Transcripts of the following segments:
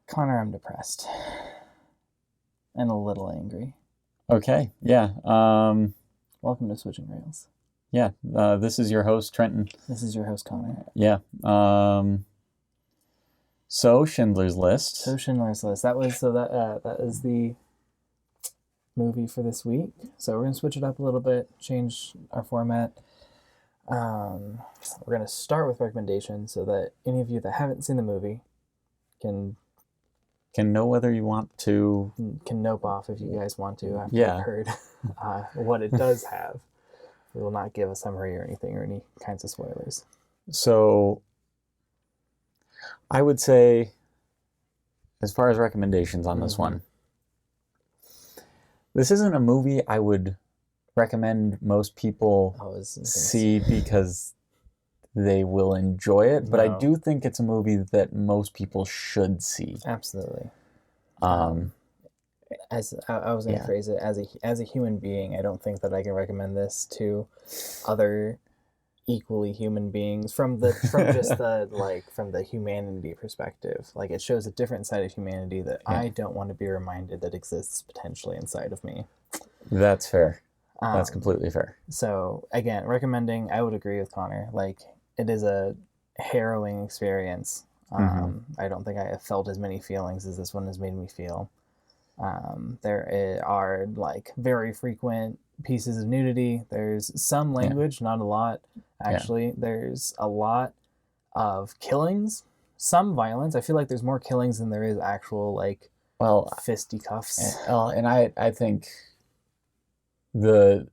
Connor, I'm depressed and a little angry. Okay, yeah. Welcome to Switching Rails. Yeah, this is your host, Trenton. This is your host, Connor. Yeah. So Schindler's List. That is the movie for this week. So we're gonna switch it up a little bit, change our format. We're gonna start with recommendations so that any of you that haven't seen the movie can know whether you want to. Can nope off if you guys want to after Yeah. you've heard what it does have. We will not give a summary or anything or any kinds of spoilers. So I would say, as far as recommendations on this one, this isn't a movie I would recommend most people see because they will enjoy it, but I do think it's a movie that most people should see. Absolutely. As I was going to phrase it, as a human being, I don't think that I can recommend this to other equally human beings from the humanity perspective. Like, it shows a different side of humanity that I don't want to be reminded that exists potentially inside of me. That's fair. That's completely fair. So again, recommending, I would agree with Connor. Like, it is a harrowing experience. I don't think I have felt as many feelings as this one has made me feel. There are like very frequent pieces of nudity. There's some language, not a lot. Actually, there's a lot of killings, some violence. I feel like there's more killings than there is actual fisticuffs. And I think the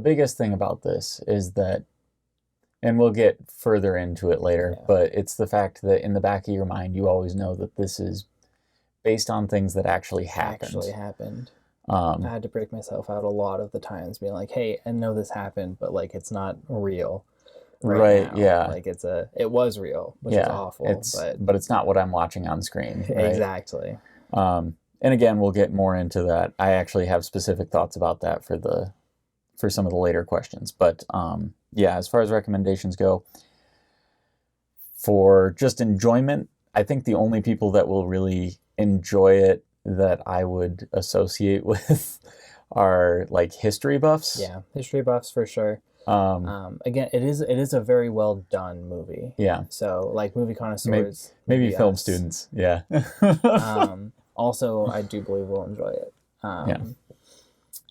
biggest thing about this is that, and we'll get further into it later, but it's the fact that in the back of your mind, you always know that this is based on things that actually happened. I had to break myself out a lot of the times being like, hey, I know this happened, but like, it's not real right now. Yeah. Like, it was real, which is awful. But it's not what I'm watching on screen. Right? Exactly. And again, we'll get more into that. I actually have specific thoughts about that for some of the later questions. But as far as recommendations go, for just enjoyment, I think the only people that will really enjoy it that I would associate with are like history buffs. Yeah, history buffs for sure. Again, it is a very well done movie. Yeah. So like movie connoisseurs, maybe film students. Yeah. Also, I do believe we'll enjoy it.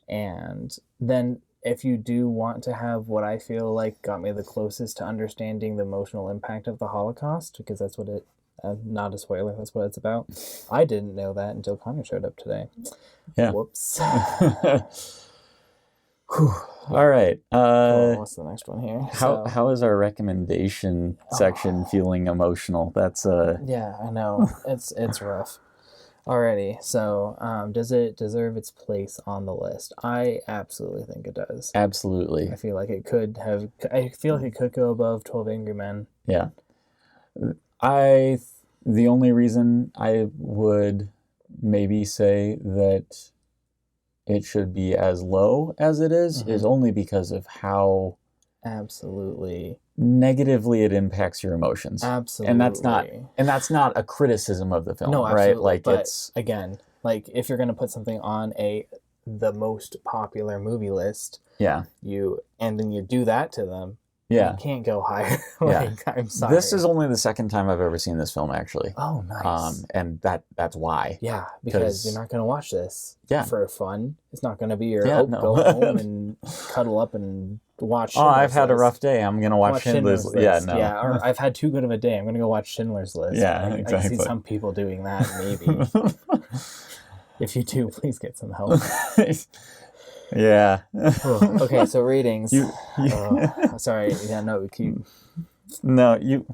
And then if you do want to have what I feel like got me the closest to understanding the emotional impact of the Holocaust, because that's what it, not a spoiler, that's what it's about. I didn't know that until Connor showed up today. Yeah. Whoops. All right. What's the next one here? How is our recommendation section feeling emotional? That's Yeah, I know. It's rough. Alrighty, so does it deserve its place on the list? I absolutely think it does. Absolutely. I feel like it could go above 12 Angry Men. Yeah. The only reason I would maybe say that it should be as low as it is only because of how absolutely negatively it impacts your emotions. Absolutely. And that's not a criticism of the film, no, absolutely. Right? Like, but it's again, like, if you're going to put something on the most popular movie list, and then you do that to them, you can't go higher. I'm sorry. This is only the second time I've ever seen this film, actually. Oh, nice. And that's why. Yeah, because you're not going to watch this for fun. It's not going to be your go home and cuddle up and watch Schindler's I've had a rough day. I'm going to watch Schindler's List. Yeah, no. Yeah, or I've had too good of a day. I'm going to go watch Schindler's List. Yeah, exactly. I can see some people doing that, maybe. If you do, please get some help. Yeah. Okay, so ratings. Sorry. Yeah, no, keep. No, you.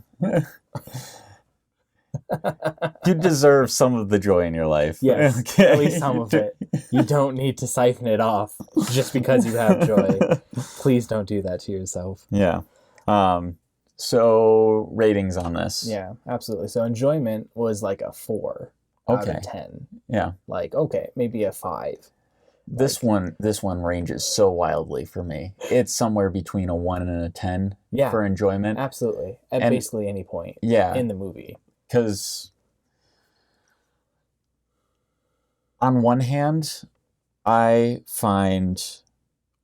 You deserve some of the joy in your life. Yes, okay. At least some of it. You don't need to siphon it off just because you have joy. Please don't do that to yourself. Yeah. So ratings on this. Yeah, absolutely. So enjoyment was like a 4 out of 10. Yeah. Like, okay, maybe a 5. This one ranges so wildly for me. It's somewhere between a 1 and a 10 for enjoyment. Absolutely. At basically any point in the movie. Because on one hand, I find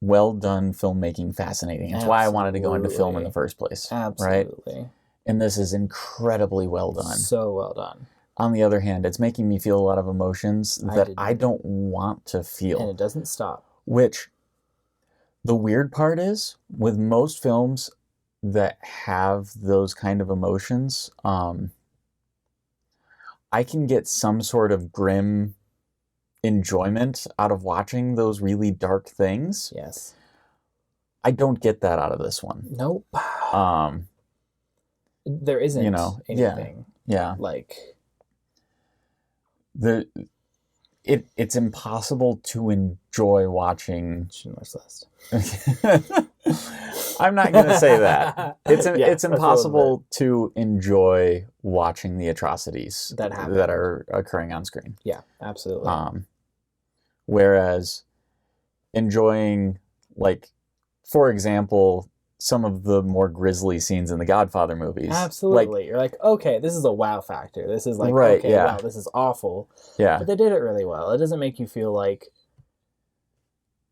well done filmmaking fascinating. It's why I wanted to go into film in the first place. Absolutely. Right? And this is incredibly well done. So well done. On the other hand, it's making me feel a lot of emotions that I don't want to feel. And it doesn't stop. Which, the weird part is, with most films that have those kind of emotions, I can get some sort of grim enjoyment out of watching those really dark things. Yes. I don't get that out of this one. Nope. There isn't anything. Yeah. Like it's impossible to enjoy watching Schindler's List. I'm not going to say that. It's impossible to enjoy watching the atrocities that are occurring on screen. Yeah, absolutely. Whereas enjoying, like, for example, some of the more grisly scenes in the Godfather movies. Absolutely. You're like, okay, this is a wow factor. This is like, wow, this is awful. Yeah. But they did it really well. It doesn't make you feel like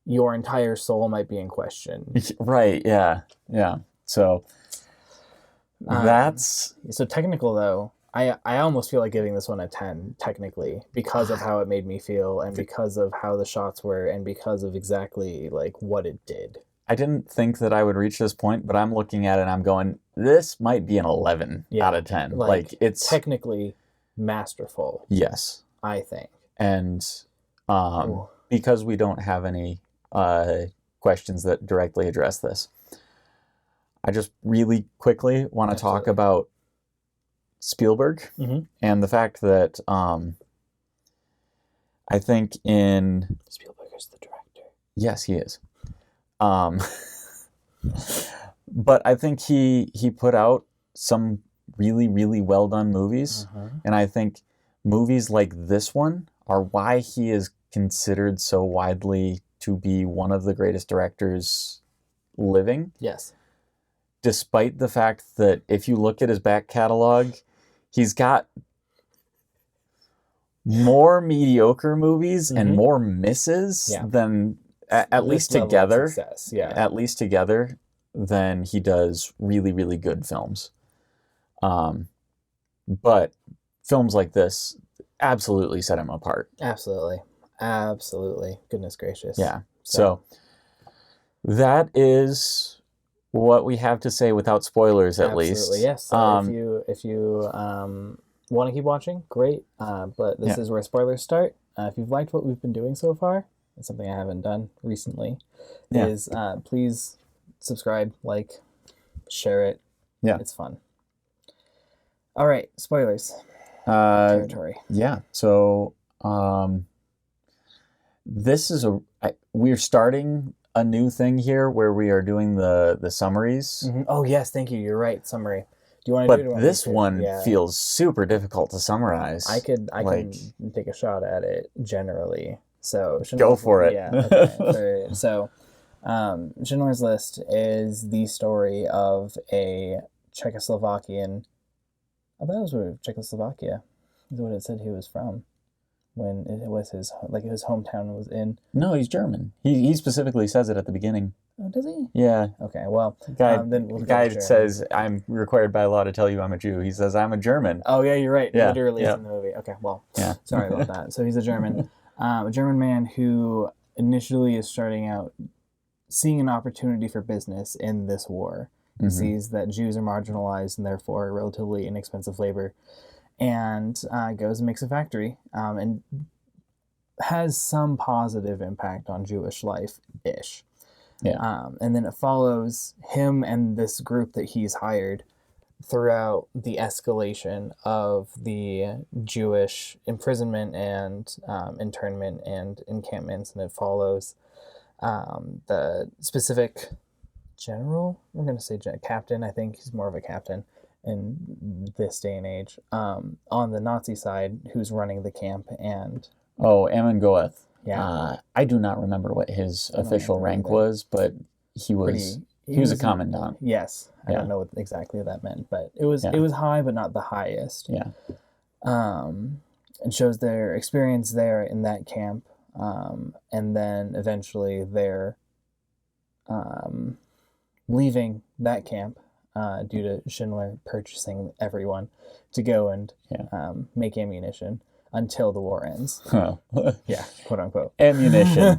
your entire soul might be in question. Right, yeah. So that's... So technical, though, I almost feel like giving this one a 10, technically, because of how it made me feel and because of how the shots were and because of exactly, like, what it did. I didn't think that I would reach this point, but I'm looking at it and I'm going, this might be an 11 out of 10. Like it's technically masterful. Yes. I think. And because we don't have any questions that directly address this, I just really quickly want to talk about Spielberg and the fact that I think in... Spielberg is the director. Yes, he is. But I think he put out some really, really well done movies. And I think movies like this one are why he is considered so widely to be one of the greatest directors living. Yes. Despite the fact that if you look at his back catalog, he's got more mediocre movies and more misses than... At least together, at least together, than he does really, really good films. But films like this absolutely set him apart. Absolutely. Goodness gracious. Yeah. So that is what we have to say without spoilers, at least. Yes. If you want to keep watching, great. But this is where spoilers start. If you've liked what we've been doing so far, it's something I haven't done recently, is please subscribe, like, share it. Yeah. It's fun. All right, spoilers. Territory. Yeah. So this is we're starting a new thing here where we are doing the summaries. Oh, yes, thank you. You're right, summary. Do you want to do it? But this one feels super difficult to summarize. I can take a shot at it generally. So go for it. Yeah. Okay. So Schindler's List is the story of a Czechoslovakian. I thought it was Czechoslovakia. Is what it said he was from. When it was his hometown was in. No, he's German. He specifically says it at the beginning. Oh, does he? Yeah. Okay. Well, the guy says, "I'm required by law to tell you I'm a Jew." He says, "I'm a German." Oh yeah, you're right. Yeah. Literally in the movie. Okay. Well. Yeah. Sorry about that. So he's a German. A German man who initially is starting out seeing an opportunity for business in this war. He sees that Jews are marginalized and therefore relatively inexpensive labor, and goes and makes a factory and has some positive impact on Jewish life-ish. Yeah. And then it follows him and this group that he's hired throughout the escalation of the Jewish imprisonment and internment and encampments, and it follows the specific general, we're going to say captain, I think he's more of a captain in this day and age, on the Nazi side, who's running the camp. And Amon Goeth. Yeah. I do not remember what his official rank was, but he was a commandant. Yes. I don't know what exactly that meant, but it was high, but not the highest. Yeah. and shows their experience there in that camp, and then eventually they're leaving that camp due to Schindler purchasing everyone to go and make ammunition until the war ends. Yeah, quote unquote. Ammunition.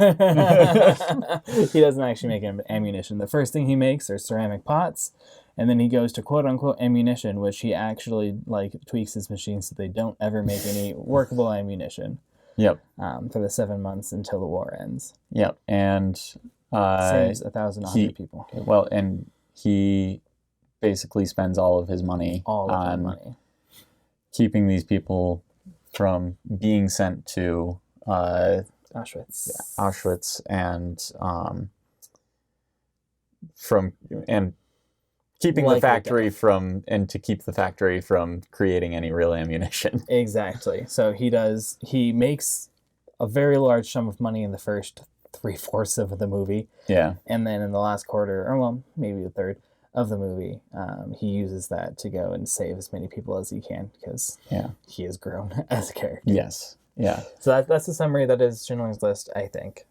He doesn't actually make ammunition. The first thing he makes are ceramic pots, and then he goes to quote unquote ammunition, which he actually tweaks his machine so they don't ever make any workable ammunition. Yep. For the 7 months until the war ends. Yep. And saves 1,100 people. Well, and he basically spends all of his money on keeping these people from being sent to Auschwitz and keeping the factory to keep the factory from creating any real ammunition. Exactly. So he makes a very large sum of money in the first 3/4 of the movie. Yeah. And then in the last quarter, or well, maybe a third of the movie, he uses that to go and save as many people as he can because he has grown as a character. Yes. Yeah. So that's the summary. That is Schindler's List, I think.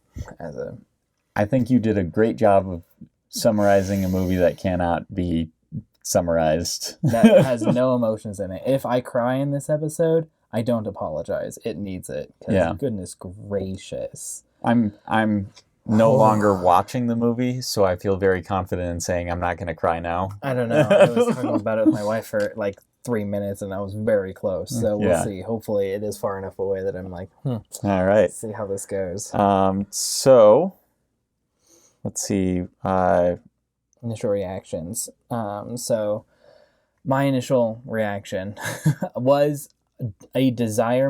I think you did a great job of summarizing a movie that cannot be summarized. That has no emotions in it. If I cry in this episode, I don't apologize. It needs it. Goodness gracious. I'm no longer watching the movie, so I feel very confident in saying I'm not going to cry now. I don't know. I was talking about it with my wife for 3 minutes, and I was very close. So we'll see. Hopefully, it is far enough away that I'm like, all right. Let's see how this goes. So, let's see. Initial reactions. So, my initial reaction was a desire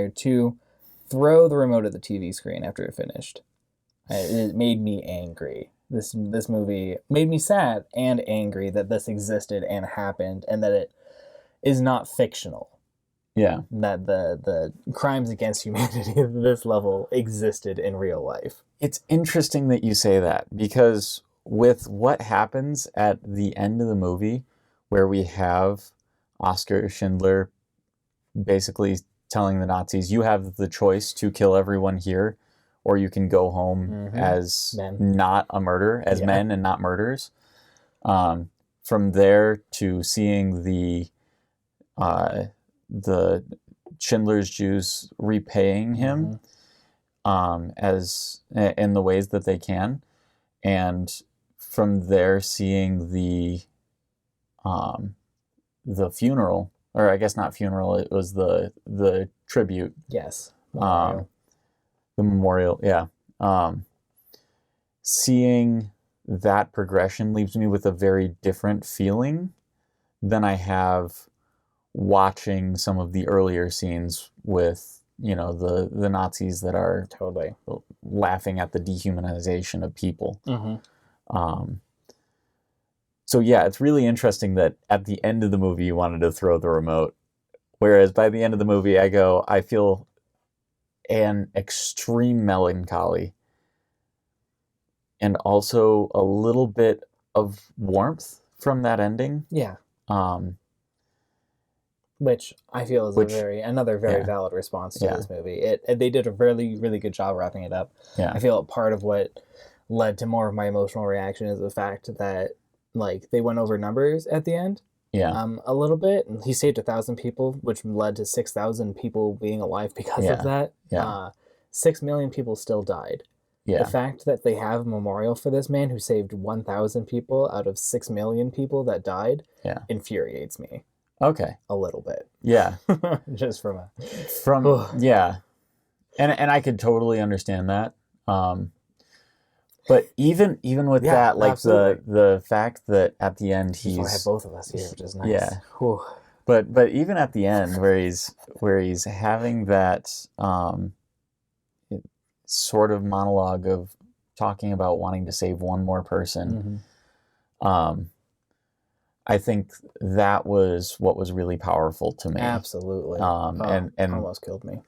to throw the remote at the TV screen after it finished. It made me angry. This movie made me sad and angry that this existed and happened, and that it is not fictional. Yeah. That the crimes against humanity at this level existed in real life. It's interesting that you say that, because with what happens at the end of the movie, where we have Oskar Schindler basically telling the Nazis, you have the choice to kill everyone here, or you can go home as not a murderer, as men and not murderers. From there to seeing the Schindler's Jews repaying him as in the ways that they can, and from there seeing the funeral. Or I guess not funeral, it was the tribute. Yes. Memorial. The memorial, yeah. Seeing that progression leaves me with a very different feeling than I have watching some of the earlier scenes with, the Nazis that are totally laughing at the dehumanization of people. So yeah, it's really interesting that at the end of the movie you wanted to throw the remote, whereas by the end of the movie I feel an extreme melancholy and also a little bit of warmth from that ending. Yeah. Which I feel is another very valid response to this movie. They did a really, really good job wrapping it up. Yeah. I feel part of what led to more of my emotional reaction is the fact that they went over numbers at the end. Yeah. A little bit. And he saved 1,000 people, which led to 6,000 people being alive because of that. Yeah. 6 million people still died. Yeah. The fact that they have a memorial for this man who saved 1,000 people out of 6 million people that died infuriates me. Okay. A little bit. Yeah. Just yeah. And I could totally understand that. But even with that, the fact that at the end I have both of us here, which is nice. Yeah. Whew. But even at the end where he's having that sort of monologue of talking about wanting to save one more person, I think that was what was really powerful to me. Absolutely. And almost killed me.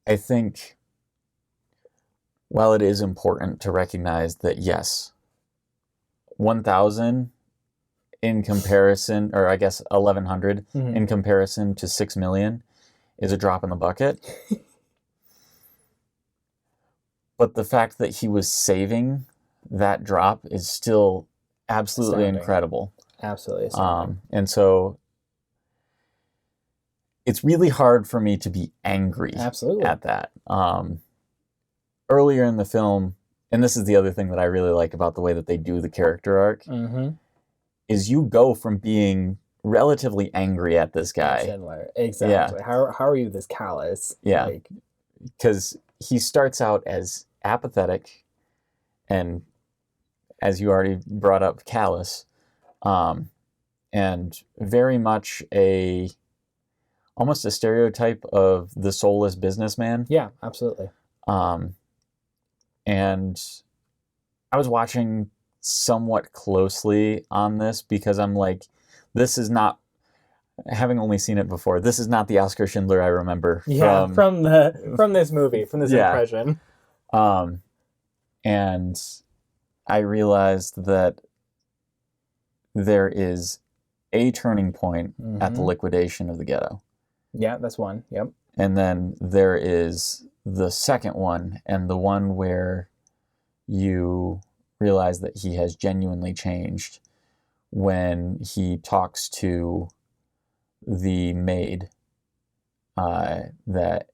I think, while it is important to recognize that, yes, 1,000 in comparison, or I guess 1,100 in comparison to 6 million is a drop in the bucket. But the fact that he was saving that drop is still absolutely incredible. Absolutely astounding. And so it's really hard for me to be angry at that. Earlier in the film, and this is the other thing that I really like about the way that they do the character arc, is you go from being relatively angry at this guy. Schindler. Exactly. Yeah. How are you this callous? Yeah. Because he starts out as apathetic and, as you already brought up, callous, and very much almost a stereotype of the soulless businessman. Yeah, absolutely. And I was watching somewhat closely on this because I'm like, this is not, having only seen it before, this is not the Oskar Schindler I remember. Yeah, from this movie, from this impression. And I realized that there is a turning point at the liquidation of the ghetto. Yeah, that's one. Yep. And then there is the second one, and the one where you realize that he has genuinely changed when he talks to the maid that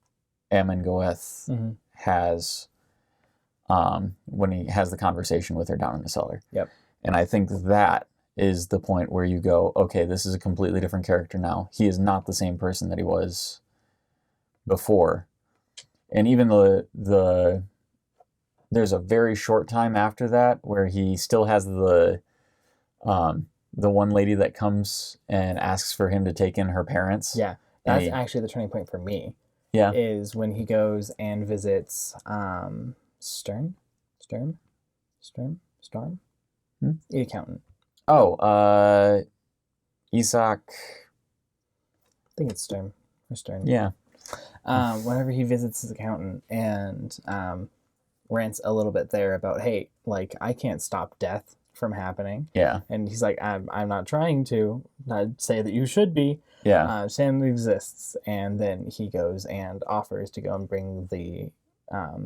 Amon Goeth has when he has the conversation with her down in the cellar. Yep. And I think that is the point where you go, okay, this is a completely different character now. He is not the same person that he was before. And even there's a very short time after that where he still has the one lady that comes and asks for him to take in her parents. Yeah, that's actually the turning point for me. Yeah, is when he goes and visits Storm, the accountant. Oh, Isaac. I think it's Stern. Yeah. Whenever he visits his accountant and rants a little bit there about, hey, like, I can't stop death from happening. Yeah. And he's like, I'm not trying to say that you should be. Yeah. Sanity exists. And then he goes and offers to go and bring the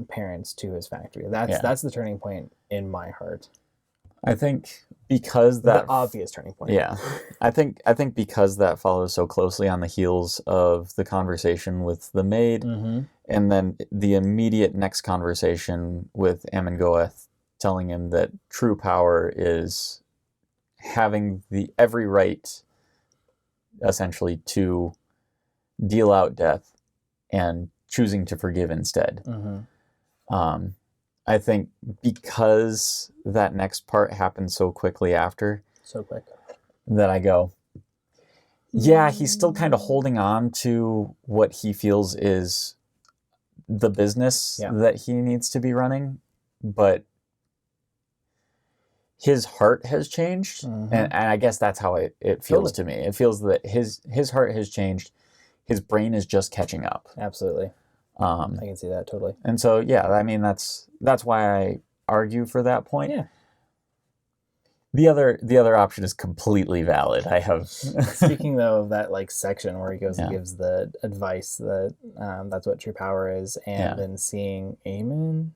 parents to his factory. That's the turning point in my heart. I think because that... The obvious turning point. Yeah. I think because that follows so closely on the heels of the conversation with the maid, and then the immediate next conversation with Amon Goeth telling him that true power is having every right, essentially, to deal out death and choosing to forgive instead. I think because that next part happened so quickly after, that I go, yeah, he's still kind of holding on to what he feels is the business that he needs to be running, but his heart has changed, and I guess that's how it feels to me. It feels that his heart has changed. His brain is just catching up. Absolutely. I can see that totally. And so, yeah, I mean, that's why I argue for that point. Yeah. The other option is completely valid. I have... Speaking, though, of that, like, section where he goes and gives the advice that that's what true power is, and then seeing Amon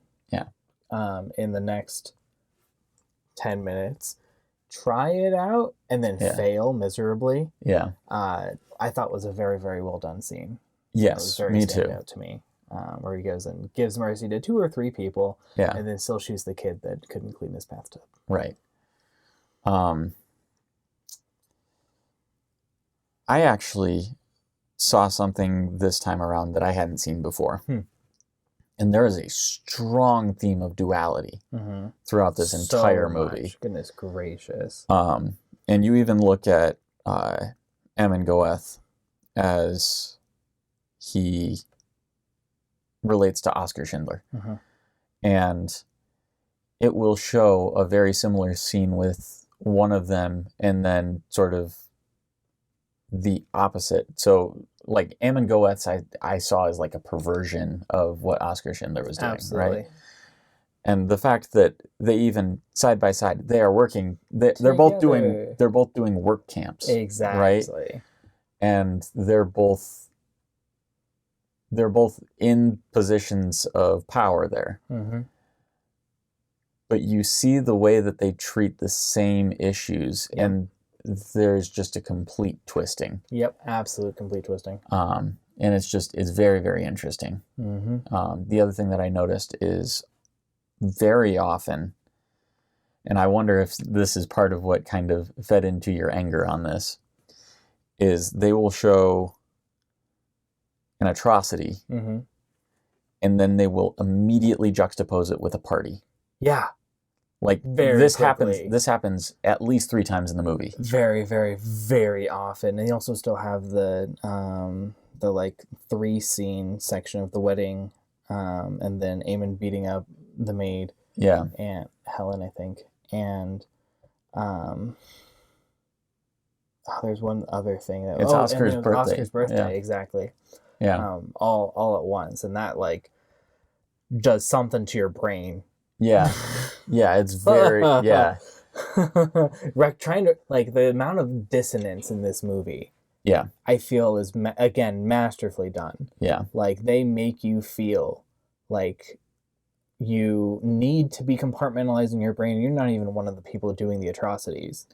in the next 10 minutes try it out and then fail miserably. Yeah. I thought was a very, very well done scene. Yes, me too. Out to me. Where he goes and gives mercy to 2 or 3 people, and then still shoots the kid that couldn't clean his bathtub. Right. I actually saw something this time around that I hadn't seen before. And there is a strong theme of duality throughout this entire movie. Goodness gracious. And you even look at Amon Goeth as he relates to Oskar Schindler. And it will show a very similar scene with one of them and then sort of the opposite. So, like, Amon Goeth's I saw as like a perversion of what Oskar Schindler was doing. Absolutely. Right? And the fact that they even side by side, they are working, they're both doing work camps. Exactly. Right? And they're both in positions of power there. Mm-hmm. But you see the way that they treat the same issues, and there's just a complete twisting. Yep, absolute complete twisting. And it's very, very interesting. Mm-hmm. The other thing that I noticed is very often, and I wonder if this is part of what kind of fed into your anger on this, is they will show an atrocity, mm-hmm. and then they will immediately juxtapose it with a party. Yeah. Like this happens at least 3 times in the movie. Very, very, very often. And you also still have the like 3 scene section of the wedding, and then Eamon beating up the maid. Yeah. And Helen, I think. And there's one other thing that Oscar's birthday. Oscar's birthday, exactly. Yeah. All at once, and that like does something to your brain. Yeah. Yeah, it's very trying to like the amount of dissonance in this movie. Yeah. I feel is again masterfully done. Yeah. Like they make you feel like you need to be compartmentalizing your brain. You're not even one of the people doing the atrocities.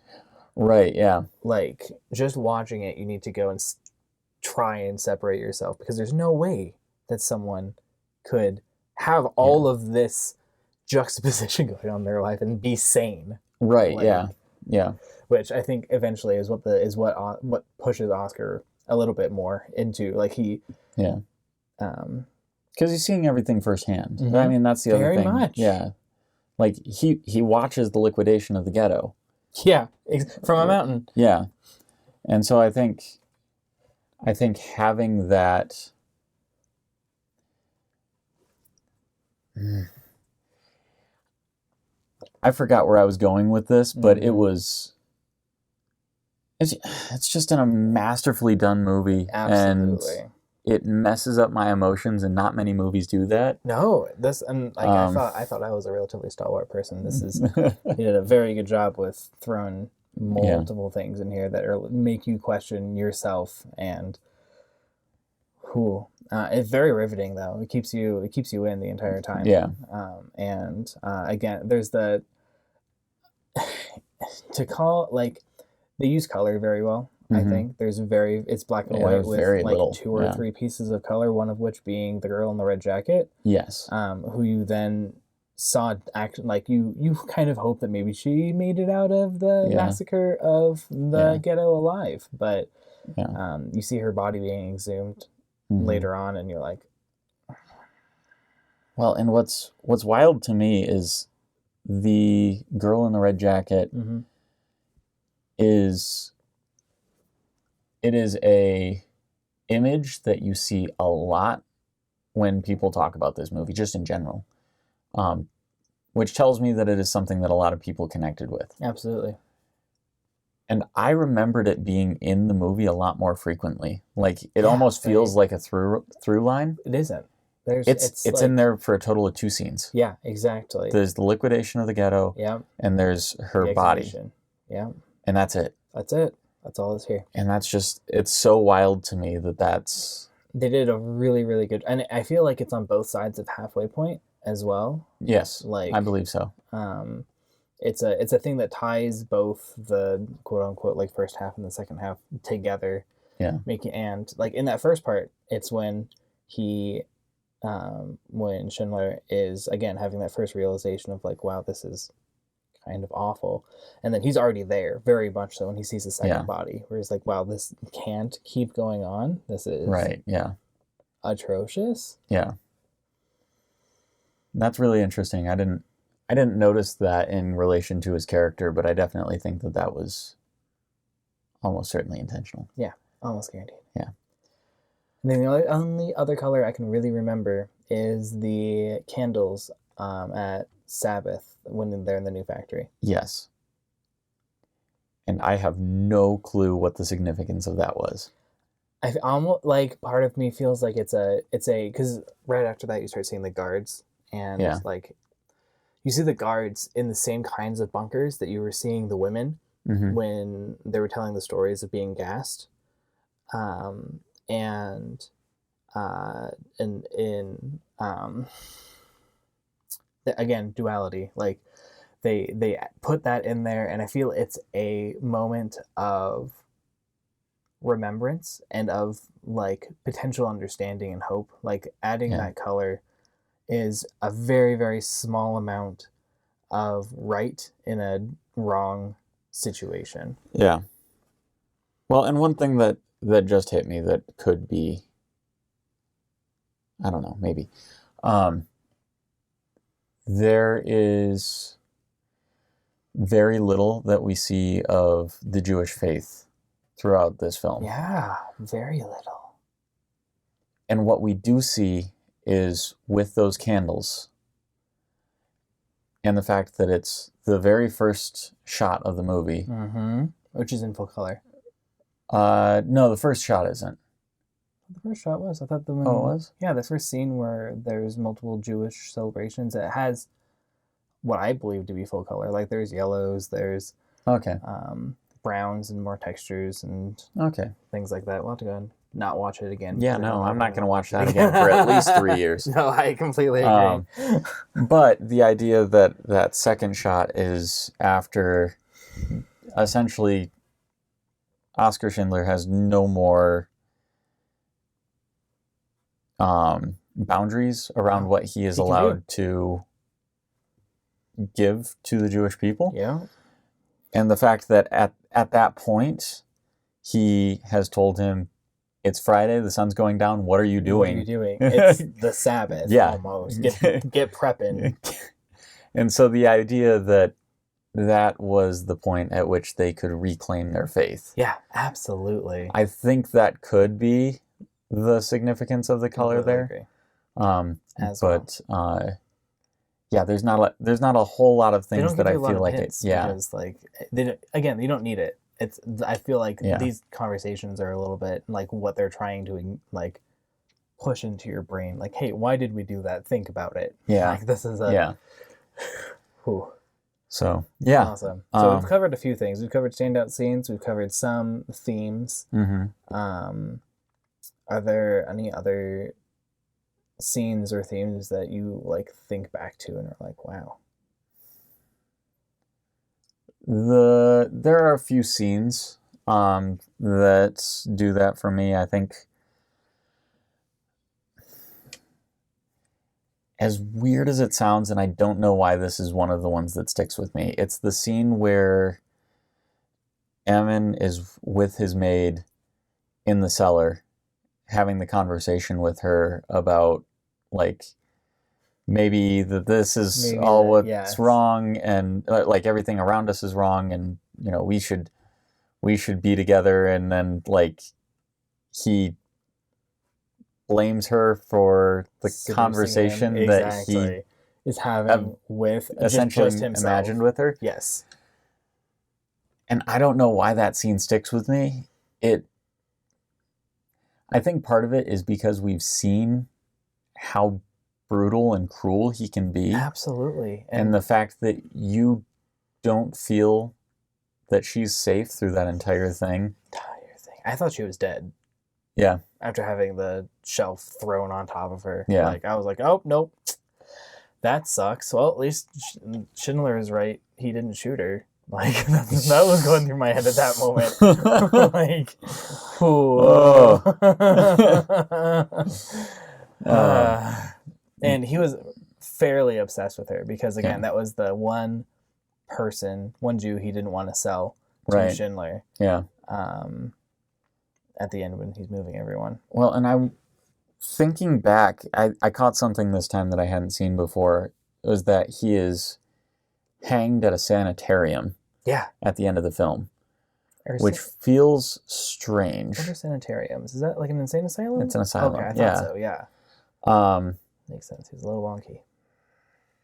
Right, yeah. Like, just watching it, you need to go and try and separate yourself, because there's no way that someone could have all of this juxtaposition going on in their life and be sane. Right, like, yeah. Which I think eventually is what pushes Oscar a little bit more into, like, he... Yeah. Because he's seeing everything firsthand. Mm-hmm. I mean, that's the other thing. Very much. Yeah. Like, he watches the liquidation of the ghetto. Yeah, from a mountain. Yeah. And so I think having that... I forgot where I was going with this, but it's just a masterfully done movie. Absolutely. And it messes up my emotions, and not many movies do that. No, I thought I was a relatively stalwart person. He did a very good job with throwing multiple things in here that make you question yourself, and it's very riveting though. It keeps you in the entire time. Yeah. And again, there's the to call like they use color very well. I think it's black and white with like little, 2 or 3 pieces of color, one of which being the girl in the red jacket. Yes. Who you then saw act like you kind of hope that maybe she made it out of the massacre of the ghetto alive, but you see her body being exhumed later on, and you're like, well, and what's wild to me is the girl in the red jacket is a image that you see a lot when people talk about this movie, just in general, which tells me that it is something that a lot of people connected with. Absolutely. And I remembered it being in the movie a lot more frequently. Like, it almost feels like a through line. It isn't. It's like, in there for a total of 2 scenes. Yeah, exactly. There's the liquidation of the ghetto. Yeah. And there's her body. Yeah. And that's it. That's it. That's all that's here. And that's just, it's so wild to me that's... They did a really, really good... And I feel like it's on both sides of Halfway Point as well. Yes, like I believe so. It's a thing that ties both the quote-unquote like first half and the second half together. Yeah. And like in that first part, it's when when Schindler is, again, having that first realization of like, wow, this is kind of awful. And then he's already there, very much so, when he sees the second body, where he's like, wow, this can't keep going on. This is atrocious. Yeah. That's really interesting. I didn't notice that in relation to his character, but I definitely think that was almost certainly intentional. Yeah, almost guaranteed. Yeah. And then the only other color I can really remember is the candles at Sabbath when they're in the new factory. Yes. And I have no clue what the significance of that was. I almost like part of me feels like it's a because right after that you start seeing the guards and like you see the guards in the same kinds of bunkers that you were seeing the women when they were telling the stories of being gassed. And again, duality, like they put that in there, and I feel it's a moment of remembrance and of like potential understanding and hope. Like adding that color is a very, very small amount of right in a wrong situation. Yeah. Well, and one thing that just hit me that could be, I don't know, maybe, there is very little that we see of the Jewish faith throughout this film. Yeah, very little. And what we do see is with those candles and the fact that it's the very first shot of the movie. Which is in full color. No, the first shot isn't. The first shot was. I thought the movie... Oh, it was? Yeah, the first scene where there's multiple Jewish celebrations. It has what I believe to be full color. Like there's yellows, there's browns and more textures and things like that. We'll have to go and not watch it again. Yeah, no, I'm not going to watch that again for at least 3 years. No, I completely agree. But the idea that second shot is after essentially Oskar Schindler has no more boundaries around what he is allowed to give to the Jewish people. Yeah. And the fact that at that point, he has told him, it's Friday, the sun's going down, what are you doing? What are you doing? It's the Sabbath, almost. Get prepping. And so the idea that was the point at which they could reclaim their faith. Yeah, absolutely. I think that could be the significance of the color there. Yeah, there's not a whole lot of things that I feel like it's because like you don't need it. I feel like these conversations are a little bit like what they're trying to like push into your brain. Like, hey, why did we do that? Think about it. Yeah, like this is Whew. So yeah, awesome. So we've covered a few things. We've covered standout scenes. We've covered some themes. Are there any other scenes or themes that you like think back to and are like, wow? There are a few scenes that do that for me. I think, as weird as it sounds, and I don't know why this is one of the ones that sticks with me, it's the scene where Ammon is with his maid in the cellar having the conversation with her about like maybe that this is all what's wrong, and like everything around us is wrong, and you know we should be together, and then like he blames her for the conversation that he is having with essentially just himself. Imagined with her. Yes. And I don't know why that scene sticks with me. I think part of it is because we've seen how brutal and cruel he can be. Absolutely. And the fact that you don't feel that she's safe through that entire thing. I thought she was dead. Yeah. After having the shelf thrown on top of her. Yeah. Like, I was like, oh, nope. That sucks. Well, at least Schindler is right. He didn't shoot her. Like, that was going through my head at that moment. Like, and he was fairly obsessed with her because, again, that was the one Jew he didn't want to sell to Schindler. Yeah. At the end when he's moving everyone. Well, and I'm thinking back, I caught something this time that I hadn't seen before. It was that he is hanged at a sanitarium. Yeah. At the end of the film. Which feels strange. What are sanitariums? Is that like an insane asylum? It's an asylum. Okay, I thought so, yeah. Makes sense. He's a little wonky.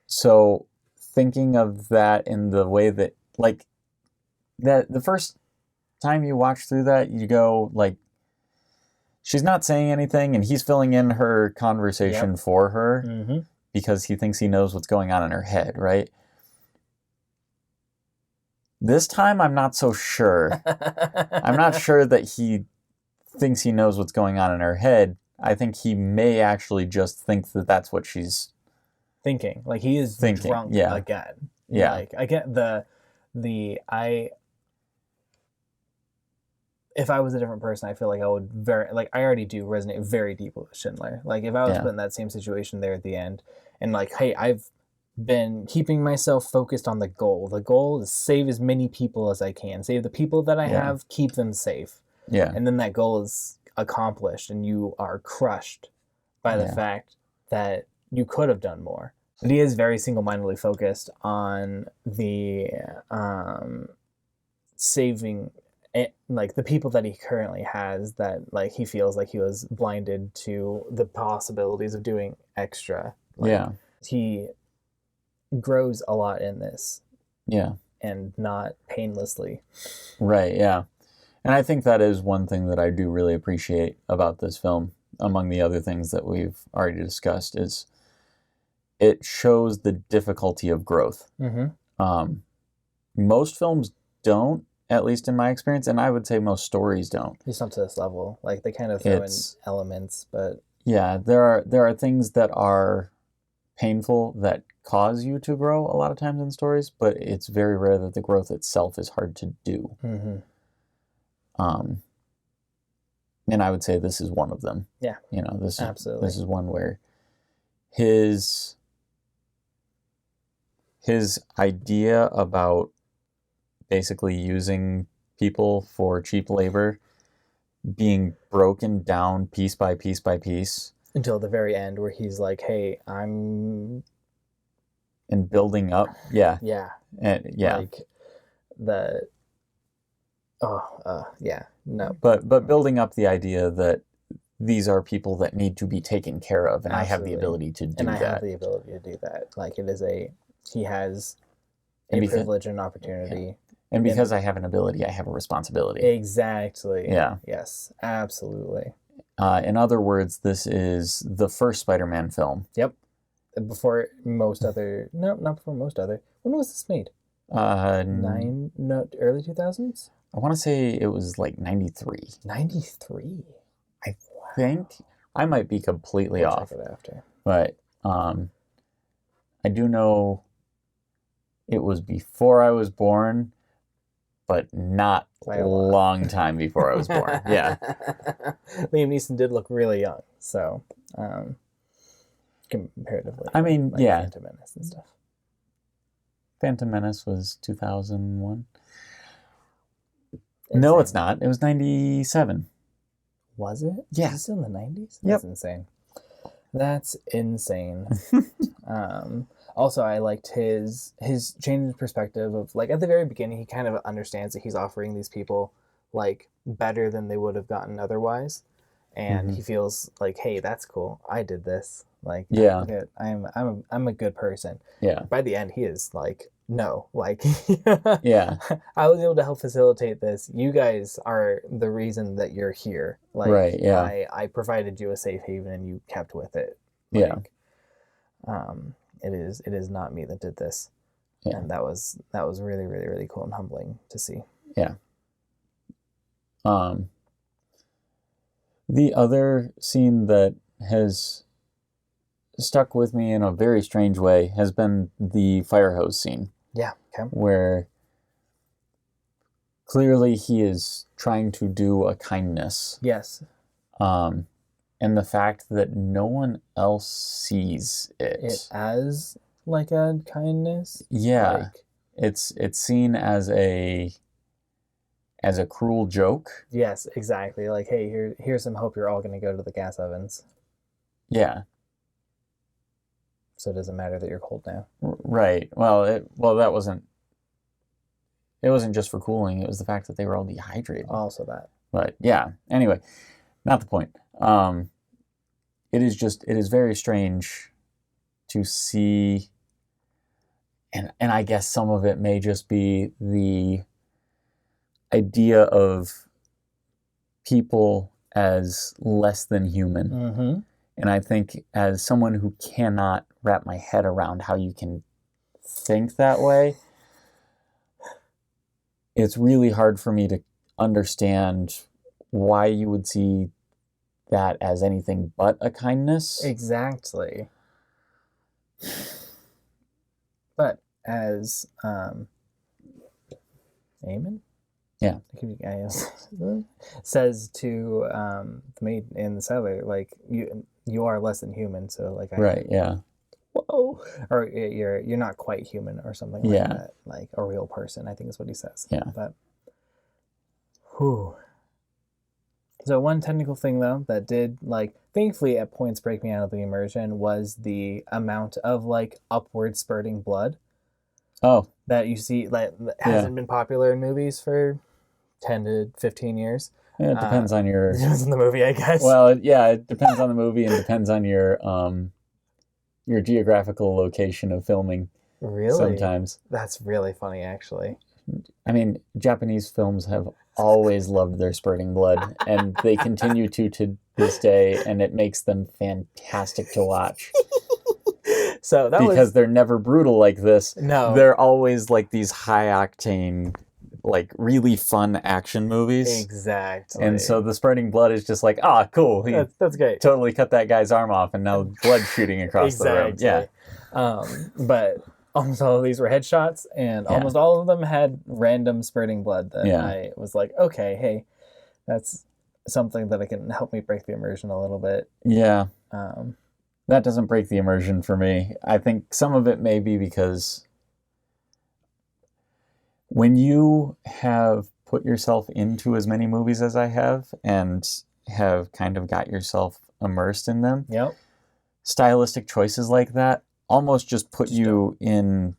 So thinking of that in the way that, like, that the first time you watch through that, you go, like, she's not saying anything, and he's filling in her conversation for her because he thinks he knows what's going on in her head, right? This time, I'm not so sure. I'm not sure that he thinks he knows what's going on in her head. I think he may actually just think that that's what she's thinking. Like, he is drunk again. Yeah. Like, I get if I was a different person, I feel like I would I already do resonate very deeply with Schindler. Like, if I was put in that same situation there at the end, and like, hey, I've been keeping myself focused on the goal. The goal is save as many people as I can. Save the people that I have, keep them safe. Yeah. And then that goal is accomplished, and you are crushed by the fact that you could have done more. But he is very single-mindedly focused on the saving like the people that he currently has, that like he feels like he was blinded to the possibilities of doing extra. Like, he grows a lot in this. Yeah. And not painlessly. Right, yeah. And I think that is one thing that I do really appreciate about this film, among the other things that we've already discussed, is it shows the difficulty of growth. Mm-hmm. Most films don't, at least in my experience, and I would say most stories don't. Just not to this level. Like, they kind of throw in elements, but... Yeah, there are things that are painful that cause you to grow a lot of times in stories, but it's very rare that the growth itself is hard to do. Mm-hmm. And I would say this is one of them. Yeah. You know, this Absolutely. is one where his idea about basically using people for cheap labor being broken down piece by piece by piece until the very end, where he's like, hey, and building up. Yeah. And like no, but building up the idea that these are people that need to be taken care of, and Absolutely. I have the ability to do that. And I have the ability to do that. Like, he has a privilege and opportunity. Yeah. And because I have an ability, I have a responsibility. Exactly. Yeah. Yes, absolutely. In other words, this is the first Spider-Man film. Yep. Before most other... No, not before most other. When was this made? Early 2000s? I want to say it was like 93. 93? I think. I might be completely off. Check it after. But I do know it was before I was born, but not a long time before I was born. Yeah. Liam Neeson did look really young, so comparatively. I mean, like yeah. Phantom Menace and stuff. Phantom Menace was 2001. Insane. No, it's not. It was 97. Was it? Yeah. Was it still in the 90s? Yep. That's insane. That's insane. Also, I liked his change in perspective of, like, at the very beginning, he kind of understands that he's offering these people, like, better than they would have gotten otherwise. And he feels like, hey, that's cool. I did this. Like, yeah, I'm a good person. Yeah. By the end, he is like, no, like, yeah, I was able to help facilitate this. You guys are the reason that you're here. Like, right, yeah. I provided you a safe haven and you kept with it. Like, it is not me that did this. Yeah. And that was really, really, really cool and humbling to see. Yeah. The other scene that has stuck with me in a very strange way has been the fire hose scene. Yeah. Okay. Where clearly he is trying to do a kindness. Yes. And the fact that no one else sees it as like a kindness. Yeah. Like, it's seen as a cruel joke. Yes, exactly. Like, hey, here's some hope you're all going to go to the gas ovens. Yeah. So it doesn't matter that you're cold now. Right. Well, it wasn't just for cooling. It was the fact that they were all dehydrated. Also that. But yeah. Anyway, not the point. It is very strange to see, and I guess some of it may just be the idea of people as less than human. Mm-hmm. And I think as someone who cannot wrap my head around how you can think that way. It's really hard for me to understand why you would see that as anything but a kindness. Exactly. But as Eamon? Yeah. Says to the maid in the cellar, like, you are less than human, so like whoa, or you're not quite human or something like that, like a real person, I think is what he says. Yeah. But whew. So one technical thing though that did, like, thankfully at points break me out of the immersion was the amount of like upward spurting blood. Oh. That you see, like, hasn't been popular in movies for 10 to 15 years. Yeah, it depends on your... Depends on the movie, I guess. Well, yeah, it depends on the movie and depends on your geographical location of filming. Really? Sometimes. That's really funny, actually. I mean, Japanese films have always loved their spurting blood, and they continue to this day, and it makes them fantastic to watch. So that because they're never brutal like this. No. They're always like these high-octane, like really fun action movies. Exactly. And so the spurting blood is just like, cool. That's great. Totally cut that guy's arm off, and now blood shooting across the room. Yeah. But almost all of these were headshots, and almost all of them had random spurting blood that I was like, okay, hey, that's something that can help me break the immersion a little bit. Yeah. That doesn't break the immersion for me. I think some of it may be because when you have put yourself into as many movies as I have and have kind of got yourself immersed in them, stylistic choices like that almost just put you in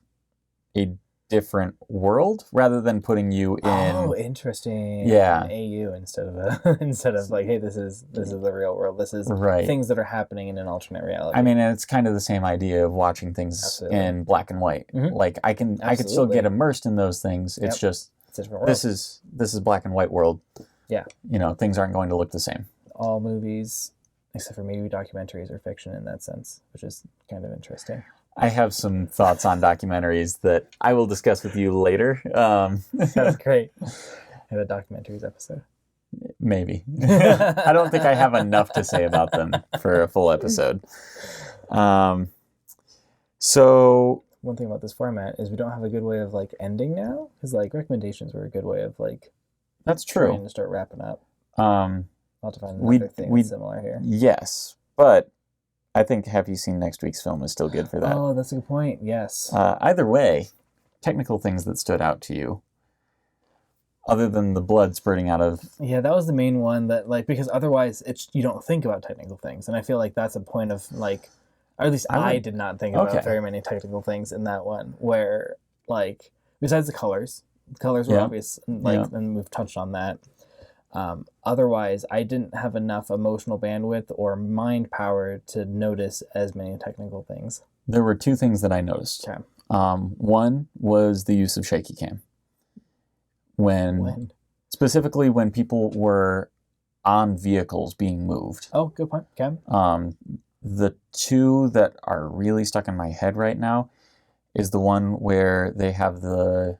a different world rather than putting you in... Oh, interesting. Yeah. An AU instead of like, hey, this is the real world. This is things that are happening in an alternate reality. I mean, it's kind of the same idea of watching things in black and white. Mm-hmm. Like I could still get immersed in those things. It's just it's a different world. This is black and white world. Yeah. You know, things aren't going to look the same. All movies, except for maybe documentaries, are fiction in that sense, which is kind of interesting. I have some thoughts on documentaries that I will discuss with you later. That's great. I have a documentaries episode. Maybe. I don't think I have enough to say about them for a full episode. So one thing about this format is we don't have a good way of like ending now, because like recommendations were a good way of like... That's true. Trying to start wrapping up. I'll have to find another thing similar here. Yes, but I think Have You Seen Next Week's Film is still good for that. Oh, that's a good point. Yes. Either way, technical things that stood out to you, other than the blood spurting out of... Yeah, that was the main one that, like, because otherwise you don't think about technical things. And I feel like that's a point of, like, or at least I did not think about very many technical things in that one, where, like, besides the colors were obvious, like, and we've touched on that. Otherwise, I didn't have enough emotional bandwidth or mind power to notice as many technical things. There were two things that I noticed. Okay. One was the use of shaky cam. Specifically when people were on vehicles being moved. Oh, good point. Okay. The two that are really stuck in my head right now is the one where they have the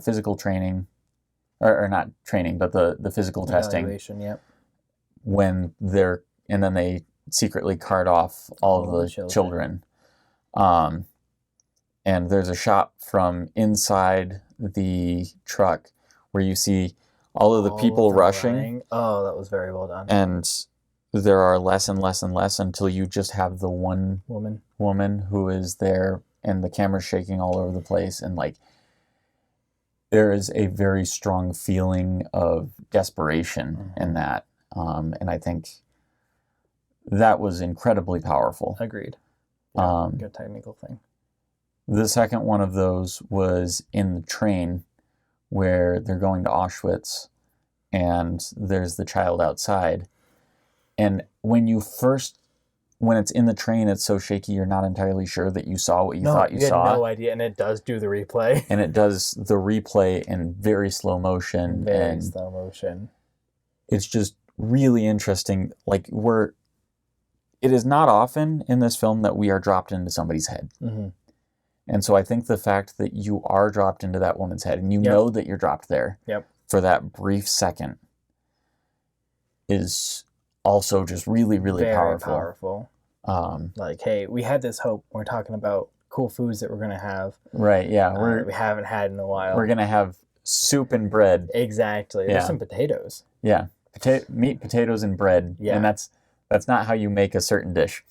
physical training, or not training, but the physical testing. Yep. And then they secretly cart off all of the children. And there's a shot from inside the truck where you see all of the people rushing. Running. Oh, that was very well done. And there are less and less and less until you just have the one woman who is there, and the camera's shaking all over the place. And like, there is a very strong feeling of desperation in that. And I think that was incredibly powerful. Agreed. Yeah, good technical thing. The second one of those was in the train where they're going to Auschwitz and there's the child outside. And when it's in the train, it's so shaky, you're not entirely sure that you saw what you thought you saw. Had no idea, and it does do the replay. And it does the replay in very slow motion. Slow motion. It's just really interesting. Like, it is not often in this film that we are dropped into somebody's head. Mm-hmm. And so I think the fact that you are dropped into that woman's head and you Yep. know that you're dropped there Yep. for that brief second is also just really, really Very powerful. Like, hey, we had this hope. We're talking about cool foods that we're going to have. Right, yeah. We haven't had in a while. We're going to have soup and bread. Exactly. Yeah. There's some potatoes. Yeah. Meat, potatoes, and bread. Yeah. And that's not how you make a certain dish.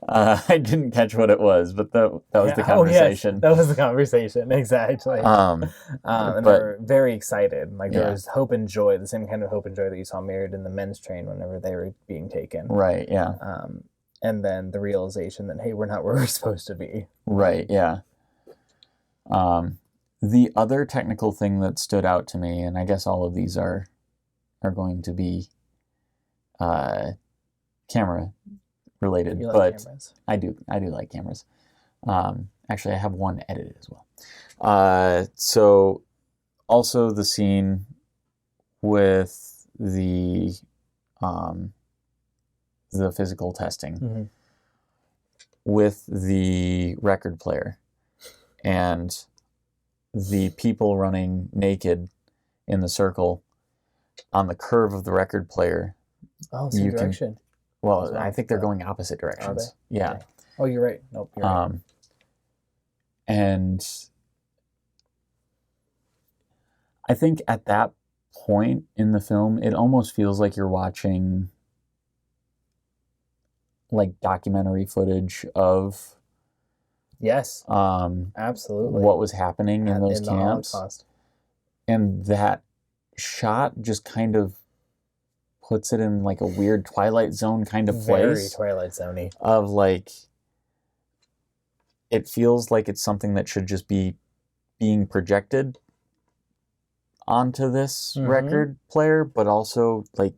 I didn't catch what it was, but that was the conversation. Oh, yes. That was the conversation, exactly. And they were very excited. Like, there was hope and joy, the same kind of hope and joy that you saw mirrored in the men's train whenever they were being taken. Right, yeah. And then the realization that, hey, we're not where we're supposed to be. Right, yeah. The other technical thing that stood out to me, and I guess all of these are going to be camera related, but cameras. I do like cameras. Actually, I have one edited as well. So also the scene with the physical testing with the record player and the people running naked in the circle on the curve of the record player. Oh, same direction. Well, I think they're going opposite directions. Yeah. Okay. Oh, you're right. Nope, you're right. And I think at that point in the film, it almost feels like you're watching like documentary footage of yes, absolutely, what was happening in those camps. Holocaust. And that shot just kind of puts it in like a weird Twilight Zone kind of place. Very Twilight Zone-y. Of like, it feels like it's something that should just be being projected onto this record player, but also like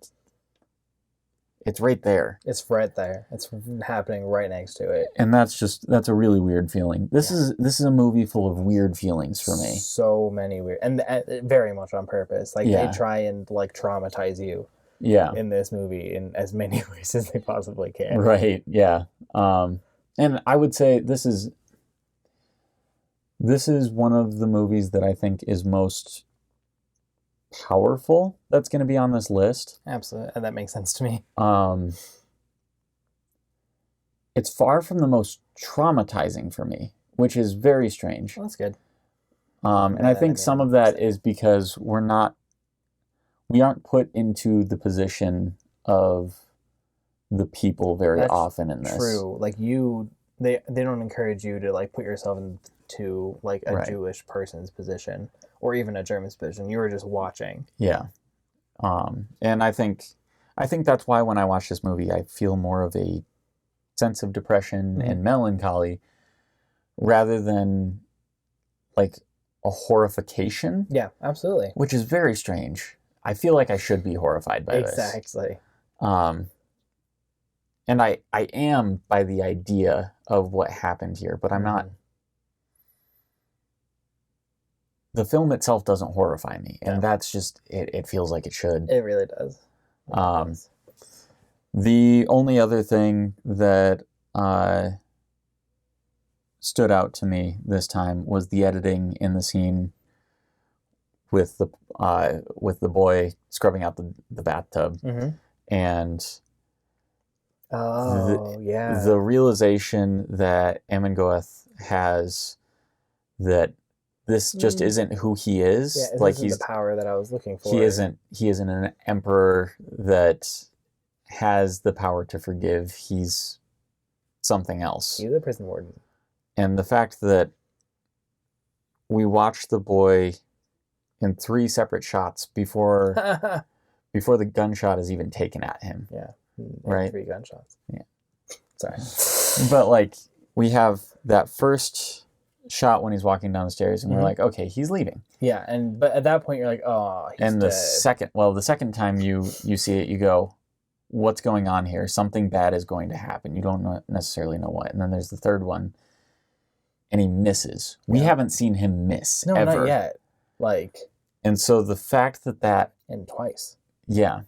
it's right there. It's right there. It's happening right next to it. And that's a really weird feeling. This is a movie full of weird feelings for me. So many weird, and very much on purpose. Like they try and like traumatize you. Yeah. In this movie in as many ways as they possibly can. Right. Yeah. And I would say this is one of the movies that I think is most powerful that's going to be on this list. Absolutely. And that makes sense to me. It's far from the most traumatizing for me, which is very strange. Well, that's good. And I think some of that is because we aren't put into the position of the people very often in this. True. Like they don't encourage you to like put yourself into like a Jewish person's position or even a German's position. You were just watching. Yeah. And I think that's why when I watch this movie, I feel more of a sense of depression and melancholy rather than like a horrification. Yeah, absolutely. Which is very strange. I feel like I should be horrified by this. Exactly. And I am by the idea of what happened here, but I'm not. The film itself doesn't horrify me, and that's just, it feels like it should. It really does. The only other thing that stood out to me this time was the editing in the scene with the boy scrubbing out the bathtub, and the realization that Amengoeth has that this just isn't who he is. Yeah, like he's the power that I was looking for. He isn't an emperor that has the power to forgive. He's something else. He's a prison warden. And the fact that we watched the boy in 3 separate shots before the gunshot is even taken at him. Yeah. Right? 3 gunshots. Yeah. Sorry. But like we have that first shot when he's walking down the stairs and we're like, okay, he's leaving. Yeah, but at that point you're like, oh, he's and dead. The second time you see it, you go, what's going on here? Something bad is going to happen. You don't necessarily know what. And then there's the third one, and he misses. We haven't seen him miss ever. Not yet. Like, and so the fact that and twice. Yeah.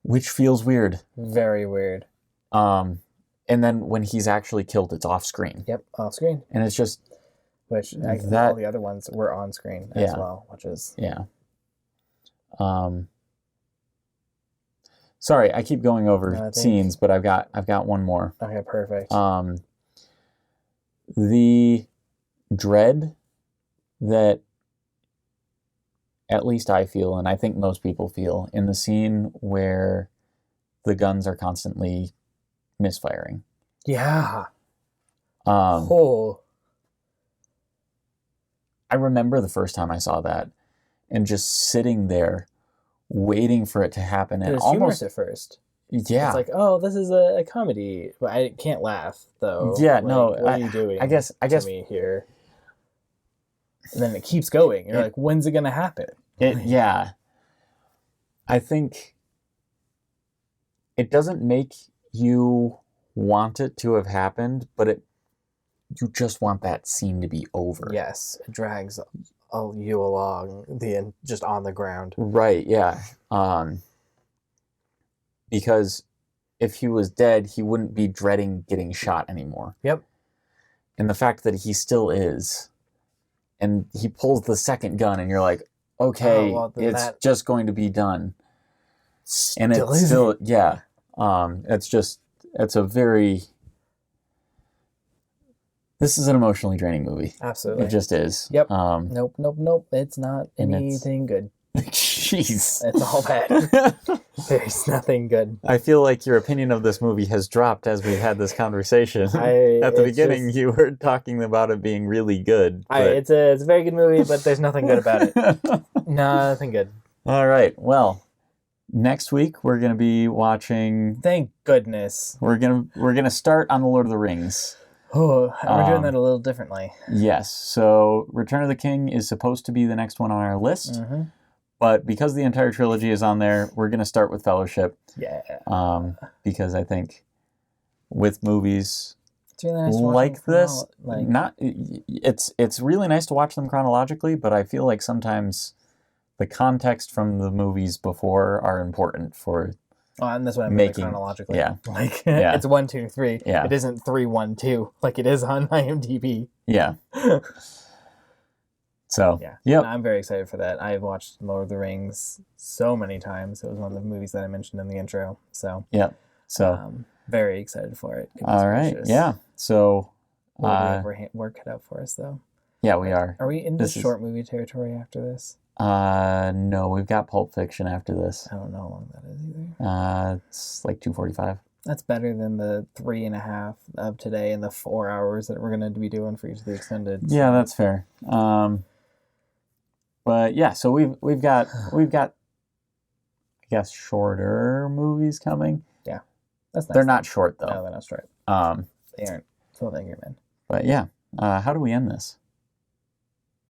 which feels weird. Very weird. And then when he's actually killed, it's off screen. Yep, off screen. And it's just which all the other ones were on screen as well, which is Sorry, I keep going over scenes, but I've got one more. Okay, perfect. The dread that at least I feel, and I think most people feel, in the scene where the guns are constantly misfiring. Yeah. I remember the first time I saw that and just sitting there waiting for it to happen. And it was almost humorous at first. Yeah. It's like, oh, this is a comedy. But I can't laugh, though. Yeah, like, no. What are you doing I guess to me here? And then it keeps going. You're like, when's it going to happen? Yeah. I think it doesn't make you want it to have happened, but you just want that scene to be over. Yes, it drags you along just on the ground. Right, yeah. Because if he was dead, he wouldn't be dreading getting shot anymore. Yep. And the fact that he still is, and he pulls the second gun, and you're like, okay, it's just going to be done. And it's still, yeah. It's a very... This is an emotionally draining movie. Absolutely. It just is. Yep. Nope. It's not anything good. Jeez. It's all bad. There's nothing good. I feel like your opinion of this movie has dropped as we've had this conversation. At the beginning, you were talking about it being really good. It's a very good movie, but there's nothing good about it. Nothing good. All right. Well, next week we're going to be watching... Thank goodness. We're gonna start on The Lord of the Rings. Oh, we're doing that a little differently. Yes. So Return of the King is supposed to be the next one on our list. Mm-hmm. But because the entire trilogy is on there, we're going to start with Fellowship. Yeah. Because I think with movies it's really nice like this, it's really nice to watch them chronologically, but I feel like sometimes the context from the movies before are important for... Oh, and that's what I mean chronologically. Yeah. It's 1, 2, 3. Yeah. It isn't 3, 1, 2 like it is on IMDb. Yeah. So, yeah. I'm very excited for that. I've watched Lord of the Rings so many times. It was one of the movies that I mentioned in the intro. So, very excited for it. All right. Gracious. Yeah. So, we have work cut out for us, though. Yeah, we are. Are we into short movie territory after this? No, we've got Pulp Fiction after this. I don't know how long that is either. It's like 2:45. That's better than the 3.5 of today and the 4 hours that we're going to be doing for each of the extended. Yeah, that's fair. But yeah, so we've got I guess shorter movies coming. Yeah, that's nice. They're not short though. No, they're not short. They aren't. So thank you, man. But yeah, how do we end this?